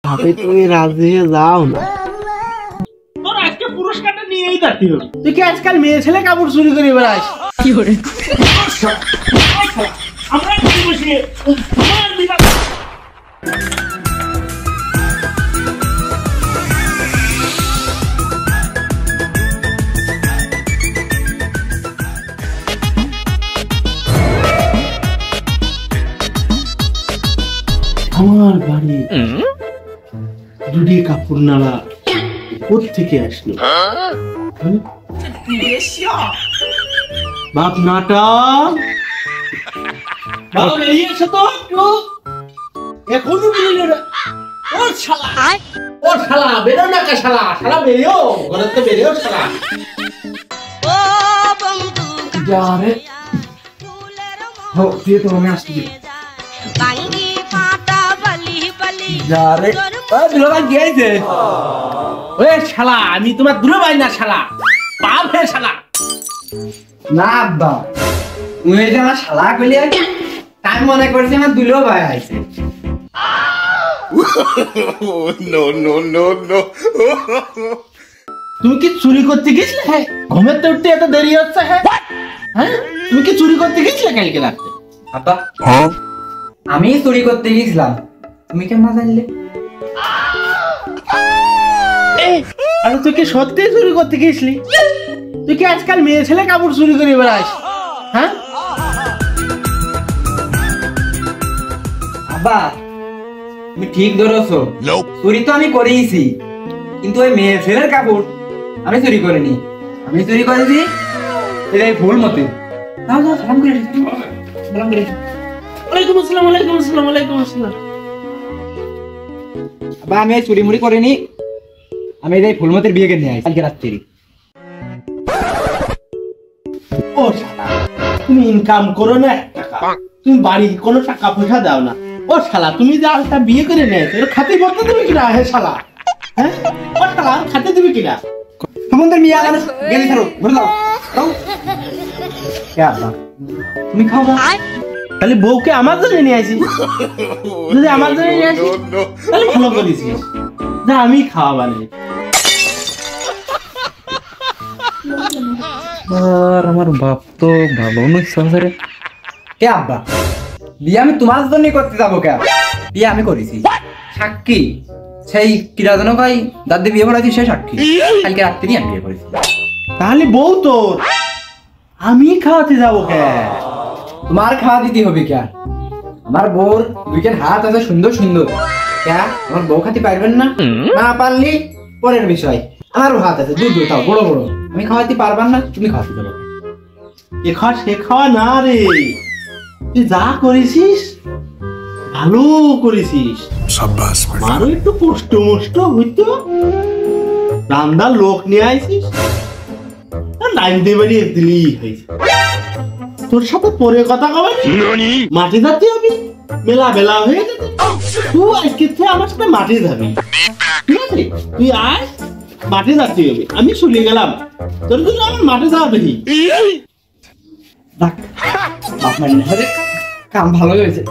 ভাবি তুমি রাজি যাও না, তোর আজকে পুরস্কারটা নিয়েই যাচ্ছি। তুই কি আজকাল মেয়ে ছেলে কাপড় চুরি করে বেড়াস? কি করে আমরা বসে আমার বাড়ি দুটি কাপড় নাড়া কোত্থেকে আসলো? বাপ নাটা বাবা বেরিয়ে এসো তো একটু, এখনো বেরিয়ে না। ও শালা বেরো না কা শালা, শালা বেরিও ঘরে তো বেরিও শালা। ও বন্ধু যারে হো তুই তো আমি আসছি বাঙ্গি পাতা বলি বলি যারে ও দুলাভাই কি হইছে? ওই শালা আমি তোমার দুলাভাই না শালা, বাপ হে শালা। না আব্বা তুই যে আমার শালা কইলি তাই মনে করছি আমার দুলাভাই আইছে। নো নো নো নো তুমি কি চুরি করতে গেছিলে? হ্যাঁ ঘুমের তো উঠতে এত দেরি হচ্ছে। হ্যাঁ তুমি কি চুরি করতে গেছিলে কালকে রাতে? আব্বা আমি চুরি করতে গেছিলাম, তুমি কেমন জানলে? আরে তুই কি সত্যি চুরি করতে গেছিলি? তুই কি আজকাল মেয়ে ছেলে কাপড় চুরি করে বেড়াস? হ্যাঁ আব্বা তুমি ঠিক ধরেছো, চুরি তো আমি করেইছি, কিন্তু ওই মেয়ে ছেলের কাপড় আমি চুরি করিনি। আমি চুরি করেছি এটাই ভুল মতে। যাও যাও সালাম করে সালাম করে। ওয়ালাইকুম আসসালাম ওয়ালাইকুম আসসালাম ওয়ালাইকুম আসসালাম। আব্বা আমি চুরি মুড়ি করিনি, আমি এটাই ভুল মতের বিয়ে করে নিয়ে আইছি কালকে রাত্রি। ও শালা তুমি ইনকাম করো না টাকা, তুমি বাড়ির কোনো টাকা পয়সা দাও না। ও শালা তুমি যে আলটা বিয়ে করে নিয়েছো এর খাতে পড়তে দেবে কিনা? হে শালা হ্যাঁ ও শালা খাতে দেবে কিনা? তোমাদের মেয়ে আলাদা গেলে ছাড়ো ঘুরে যাও যাও। কে আব্বা তুমি খাও না? তাহলে বউকে আমার জন্য নিয়ে আসি, যদি আমার জন্য নিয়ে আসি তাহলে ভালো করেছিস, যা আমি খাওয়া বানাই। আর আমার বাপ তো ভালো নয় সংসারে। কে আব্বা বিয়ে আমি তোমার জন্যই করতে যাবো? কে বিয়ে আমি করেছি, সাক্ষী সেই কিরাজনক ভাই দাদি বিয়ে করেছি সে সাক্ষী, কালকে রাত্রি আমি বিয়ে করেছি। তাহলে বউ তোর, আমি খাওয়াতে যাবো কে? তোমার খাওয়া দিতে হবে কে? আমার বউর দুইটা হাত আছে সুন্দর সুন্দর, কে আমার বউ খাতে পারবেন না? না পারলি পরের বিষয়, আমারও হাত আছে দুধ তাও বড় বড়, আমি খাওয়াতে পারবেন না, তুমি খাওয়াতে যাবো। এ খাওয়া সে খাওয়া না রে, তুই যা করেছিস ভালো করেছিস। আমারও একটু কষ্ট মষ্ট হইতো, রান্নার লোক নিয়ে আইছিস লাইন দিয়ে বেরিয়ে দিলি হয়েছে। তোর সাথে পরে কথা কবে মাটি যাচ্ছি আমি, মেলা বেলা হয়ে গেছে। তুই আজকে আমার সাথে মাটি যাবি, ঠিক আছে? তুই আয় মাঠে যাচ্ছি হবে, আমি চলে গেলাম, তোর কিন্তু আমার মাঠে যাওয়া বেরি। কাম ভালো হয়েছে।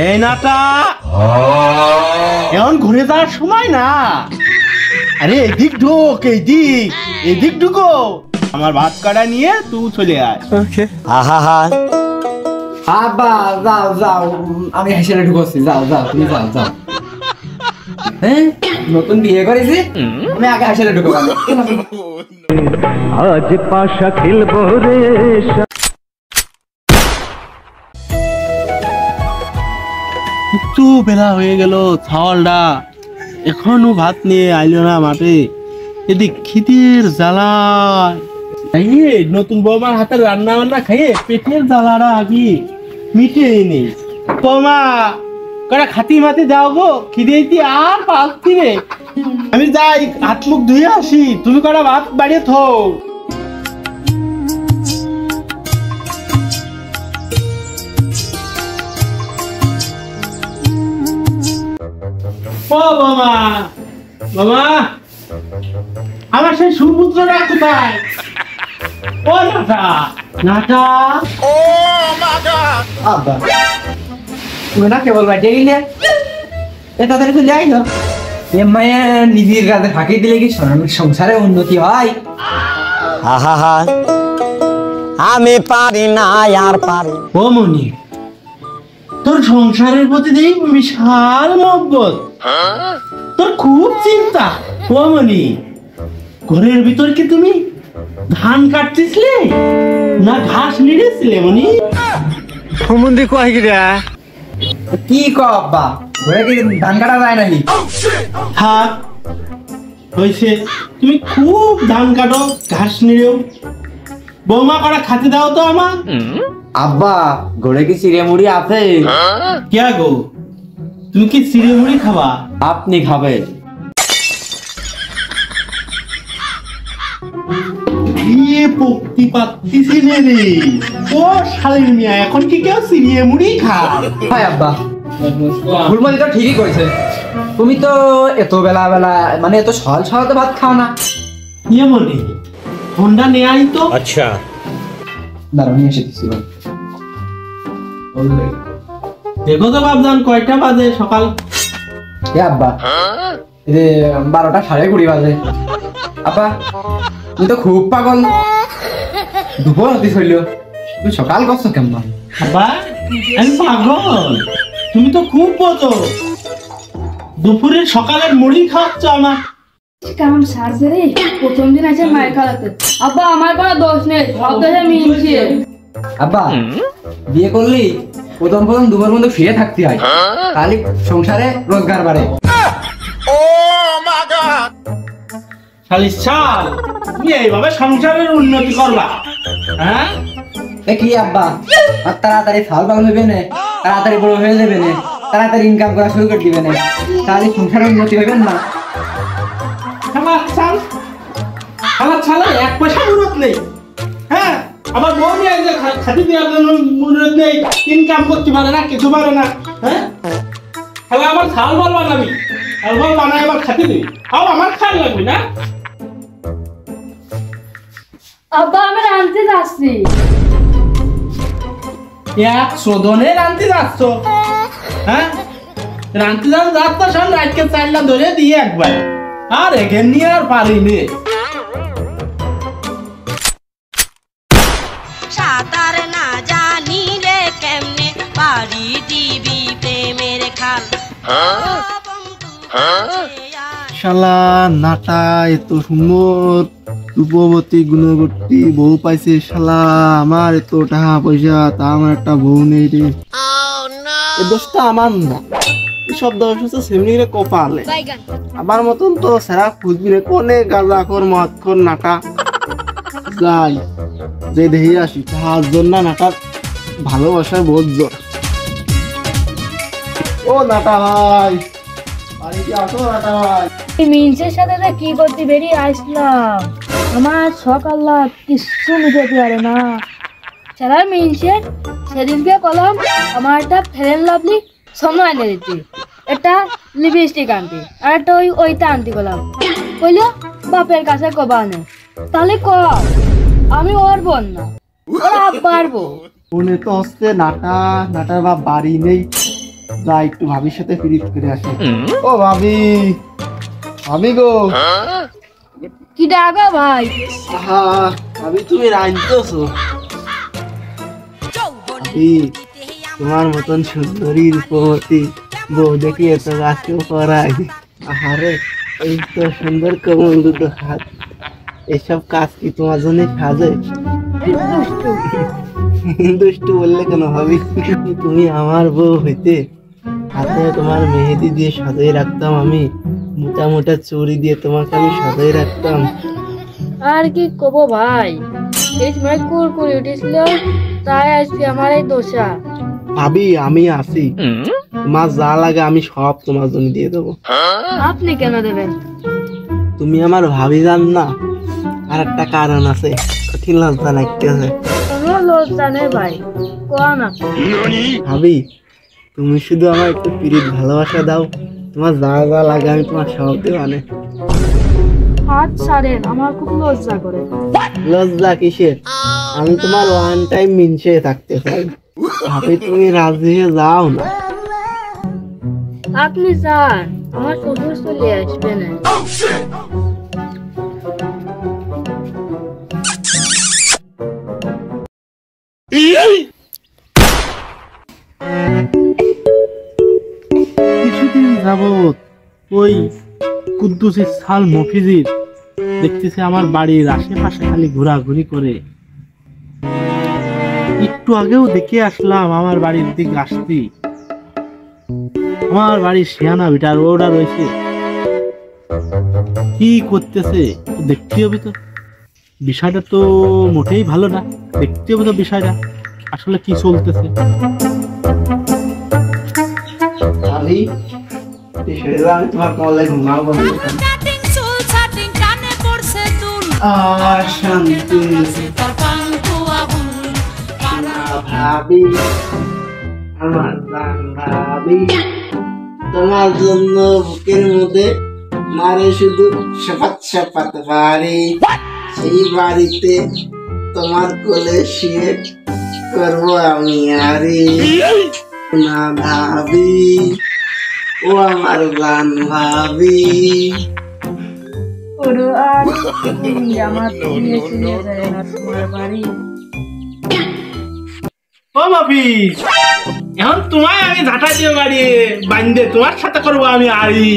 এই নাটা এখন ঘুরে যাওয়ার সময় না, আরে এদিক ঢোক, এদিক ঢুকো, আমার ভাত কাটা নিয়ে তুই চলে আয়। আব্বা যাও যাও আমি হেসেলে ঢুকছি, যাও যাও তুমি যাও যাও। হ্যাঁ নতুন বিয়ে করেছি আমি আগে হেসেলে ঢুকবো। আজ পাশা খেলবো রে। একটু বেলা হয়ে গেল, ছাওয়ালটা এখনো ভাত নিয়ে আইলো না মাঠে, এদিক খিদের জ্বালা, নতুন বৌমার হাতে রান্না বান্না খাইয়ে পেটের জ্বালাটা আগে মিটে নেই। বৌমা কটা খাতি মাতি যাও গো, খিদে আর পাচ্ছি রে, আমি যাই হাত মুখ ধুয়ে আসি, তুমি কটা ভাত বাড়িয়ে থো। ও বাবা বাবা আমার সেই সুপুত্রটা কোথায়? ও নাটা নাটা, ও মাগা আব্বা তুমি না কেবল বাইটে গেলে এটা তাদের চলে আইলো এ মায়া নিজের কাছে ফাঁকি দিলে কি সংসারে উন্নতি হয়? আহা আমি পারি না আর পারি। ও মনি, তোর সংসারের প্রতি দেখি বিশাল মহব্বত, তোর খুব চিন্তা। ও মনি, ঘরের ভিতর কি তুমি ধান কাটতেছিলে না ঘাস নিড়েছিলে মনি? সম্বন্ধে কয় গিরা কি কব্বা ঘরে কি ধান কাটা যায় নাকি? থাক হয়েছে, তুমি খুব ধান কাটো ঘাস নিড়েও, বৌমা করা খাতে দাও তো আমার। আব্বা ঘরে কি চিড়ে মুড়ি আছে? কে গো, তুমি কি চিড়ে মুড়ি খাবা? আপনি খাবেন? বিয়ে পক্তি পাত্তিছি রে রে। ও শালীর মিয়া, এখন কি কেউ চিড়ে মুড়ি খায়? হয় আব্বা, ফুলমতি তো ঠিকই কইছে। তুমি তো এত বেলা বেলা মানে এত সকাল সকাল তো ভাত খাও না। ইয়ে মনি, ঠান্ডা নিয়ে আই তো। আচ্ছা দাঁড়াও নিয়ে এসেছি। দেখো তো বাবজান কয়টা বাজে সকাল? এ আব্বা রে 12টা 20:30 বাজে। আব্বা তুমি তো খুব পাগল, দুপুর হতে হইল, তুমি সকাল করছো কেমন? বাবা আমি পাগল, তুমি তো খুব বোঝো। দুপুরে সকালের মুড়ি খাওয়াচ্ছ আমার। কেমন সারছে রে, প্রথম দিন আছে মায়ের খাওয়াতে। আব্বা আমার কোনো দোষ নেই, সব দোষে মিলছে। আব্বা বিয়ে করলি প্রথম দুপুর মধ্যে ফিরে থাকতে হয়, তাহলে সংসারে রোজগার বাড়ে। শালির শাল, তুমি এইভাবে সংসারের উন্নতি করবা? হ্যাঁ কি আব্বা আর তাড়াতাড়ি ফাল পাল হইবে না, তাড়াতাড়ি বড় হয়ে যাবে না, তাড়াতাড়ি ইনকাম করা শুরু করে দিবে না, তাহলে সংসারের উন্নতি হইবে না। শালা শাল, শালা শালা এক পয়সা মুরত নেই। হ্যাঁ আবার বউ নিয়ে যে খাতি দেওয়ার জন্য মুরত নেই, ইনকাম করতে পারে না, কিছু পারে না। হ্যাঁ শালা আমার শাল বল বানাবি, শাল বল বানাই আবার খাতি দিবি, আবার আমার খাল লাগবে না? আব্বা আমি রাঁধতে যাচ্ছি। এক শোধনে রাঁধতে যাচ্ছ? হ্যাঁ রাঁধতে যাচ্ছ সব রাতকে চালটা ধরে দিয়ে একবার, আর এখান নিয়ে আর পারিনি। সাঁতার না জানিলে কেমনে পারি দিবি প্রেমের খাল। শালা নাটা এত সুন্দর রূপবতী গুণবতী বউ পাইছে, শালা আমার এত টাকা পয়সা তা আমার একটা বউ নেই রে। এই দোষটা আমার না, এসব দোষ হচ্ছে সেমনি কপালে। আমার মতন তো সেরা খুঁজবি রে, কোনে গাঁজা খোর মদ খোর নাটা। যাই যে দেখে আসি তাহার জন্য নাটার ভালোবাসার বোধ জোর। ও নাটা ভাই, বাড়িতে আসো নাটা ভাই। মিনসের সাথে যে কি করতে বেরিয়ে আসলাম, আমার সকাল্লা কিচ্ছু মিটাতে পারে না। সারার মিনসের সেদিনকে কলম আমার একটা ফেরেন লাভলি সময় এনে দিতে, একটা লিপস্টিক আনতে, আর একটা ওইটা আনতে গেলাম। কইলো বাপের কাছে কবা আনে, তাহলে ক আমি ওর বোন না, ওর আব্বার বউ। মনে তো হচ্ছে নাটা, নাটার বাপ বাড়ি নেই, যা একটু ভাবির সাথে ফিরিত করে আসি। ও ভাবি, ভাবি গো। কি ডাকা ভাই? আহা ভাবি তুমি রাঁধতেছো? ভাবি তোমার মতন সুন্দরী রূপবতী বউ দেখি এত গাছেও করাই। আহারে এই তো সুন্দর কোমল দুটো হাত, এসব কাজ কি তোমার জন্য সাজে? দুষ্টু বললে কেন ভাবি? তুমি আমার বউ হইতে হাতে তোমার মেহেদি দিয়ে সাজিয়ে রাখতাম, আমি মোটা মোটা চুড়ি দিয়ে তোমাকে আমি সাজিয়ে রাখতাম। আর কি কব ভাই, এই সময় কুর করে উঠেছিল, তাই আজকে আমার এই দোষা। ভাবি আমি আছি, তোমার যা লাগে আমি সব তোমার জন্য দিয়ে দেবো। আপনি কেন দেবেন? তুমি আমার ভাবি জান না, আর একটা কারণ আছে, কঠিন লজ্জা লাগতেছে। কোনো লজ্জা নেই ভাই, কোয়া না। ভাবি তুমি শুধু আমার একটু প্রীত ভালোবাসা দাও, তোমার যা যা লাগে আমি তোমার সব দেবো। আনে হাত ছাড়েন, আমার খুব লজ্জা করে। লজ্জা কিসের? আমি তোমার ওয়ান টাইম মিনসে থাকতে চাই। ভাবি তুমি রাজি হয়ে যাও না। আপনি যান, আমার শ্বশুর চলে আসবে না। কিছুদিন যাবত ওই কুদ্দুসের সাল মফিজির দেখতেছি আমার বাড়ির আশেপাশে খালি ঘোরাঘুরি করে। একটু আগেও দেখে আসলাম আমার বাড়ির দিকে আসছি, আমার বাড়ির শিয়ানা বিটার ওরা রয়েছে, কি করতেছে দেখতে হবে তো। বিষয়টা তো মোটেই ভালো না, দেখতে হবে তো বিষয়টা আসলে কি চলতেছে। আমি তোমার কলে ঘুমাবো শান্তি ভাবি আমার ভাবি তোমার জন্য বুকের মধ্যে মারে শুধু সাপাত সাপাত বাড়ি, সেই বাড়িতে তোমার কোলে শুয়ে করবো আমি আরে না ভাবি ও আমার গান ভাবি। আমার নিয়ে চলে যায় না তোমার বাড়ি। ও মাফিজ, এখন তোমায় আমি ঝাঁটা দিয়ে বাড়ি বান্ধে তোমার সাথে করবো আমি আড়ি।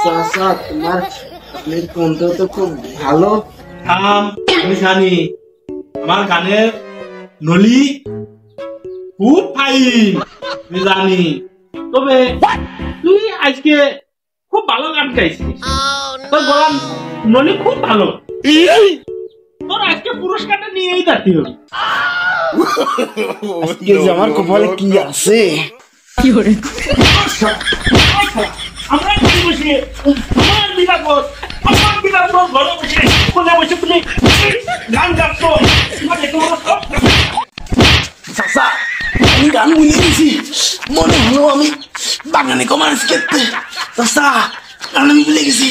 তোমার আপনার কণ্ঠ তো খুব ভালো। আমি জানি আমার গানের নলি খুব ফাইন, আমি জানি। তবে তুই আজকে খুব ভালো গান গাইছিস, তোর গলার নলি খুব ভালো, তোর আজকে পুরস্কারটা নিয়েই যেতে হবে। আমার কপালে কি আছে? আমরা কি বসে আমার বিরাপদ ঘরে বসে কোনে বসে তুমি গান গাচ্ছো, আমি গান বুঝে গেছি, মনে হলো আমি বাগানে কমার্স করতে। গান আমি ভুলে গেছি।